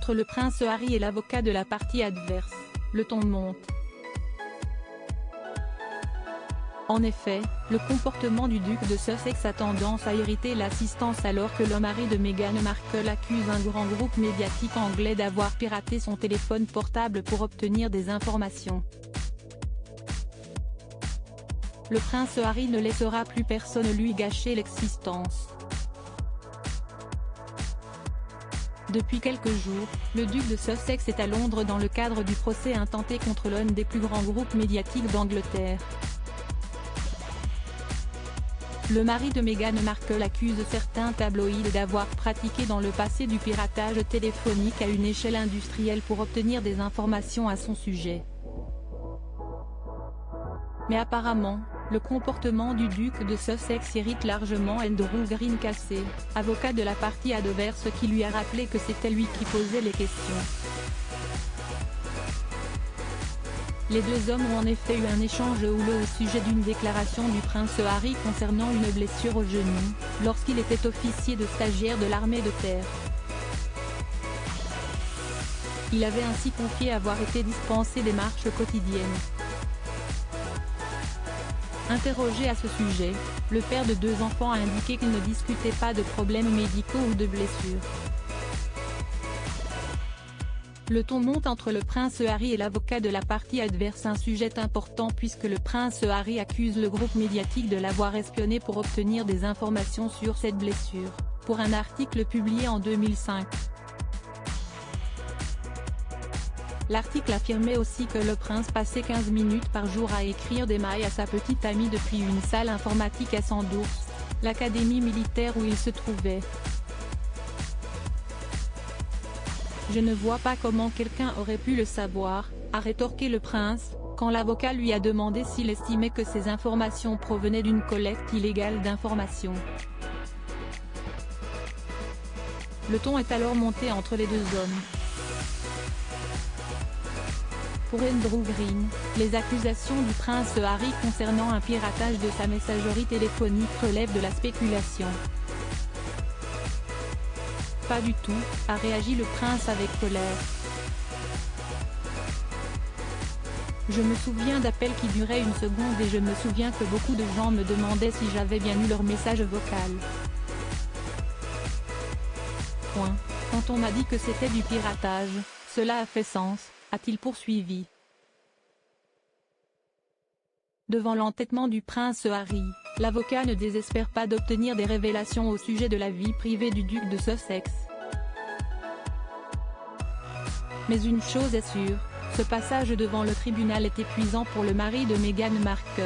Entre le prince Harry et l'avocat de la partie adverse, le ton monte. En effet, le comportement du duc de Sussex a tendance à irriter l'assistance alors que le mari de Meghan Markle accuse un grand groupe médiatique anglais d'avoir piraté son téléphone portable pour obtenir des informations. Le prince Harry ne laissera plus personne lui gâcher l'existence. Depuis quelques jours, le duc de Sussex est à Londres dans le cadre du procès intenté contre l'un des plus grands groupes médiatiques d'Angleterre. Le mari de Meghan Markle accuse certains tabloïds d'avoir pratiqué dans le passé du piratage téléphonique à une échelle industrielle pour obtenir des informations à son sujet. Mais apparemment, le comportement du duc de Sussex irrite largement Andrew Green-Cassé, avocat de la partie adverse, qui lui a rappelé que c'était lui qui posait les questions. Les deux hommes ont en effet eu un échange houleux au sujet d'une déclaration du prince Harry concernant une blessure au genou, lorsqu'il était officier de stagiaire de l'armée de terre. Il avait ainsi confié avoir été dispensé des marches quotidiennes. Interrogé à ce sujet, le père de deux enfants a indiqué qu'il ne discutait pas de problèmes médicaux ou de blessures. Le ton monte entre le prince Harry et l'avocat de la partie adverse, un sujet important puisque le prince Harry accuse le groupe médiatique de l'avoir espionné pour obtenir des informations sur cette blessure, pour un article publié en 2005. L'article affirmait aussi que le prince passait 15 minutes par jour à écrire des mails à sa petite amie depuis une salle informatique à Sandhurst, l'académie militaire où il se trouvait. « Je ne vois pas comment quelqu'un aurait pu le savoir », a rétorqué le prince, quand l'avocat lui a demandé s'il estimait que ces informations provenaient d'une collecte illégale d'informations. Le ton est alors monté entre les deux hommes. Pour Andrew Green, les accusations du prince Harry concernant un piratage de sa messagerie téléphonique relèvent de la spéculation. Pas du tout, a réagi le prince avec colère. Je me souviens d'appels qui duraient une seconde et je me souviens que beaucoup de gens me demandaient si j'avais bien eu leur message vocal. Point. Quand on m'a dit que c'était du piratage, cela a fait sens, a-t-il poursuivi. Devant l'entêtement du prince Harry, l'avocat ne désespère pas d'obtenir des révélations au sujet de la vie privée du duc de Sussex. Mais une chose est sûre, ce passage devant le tribunal est épuisant pour le mari de Meghan Markle.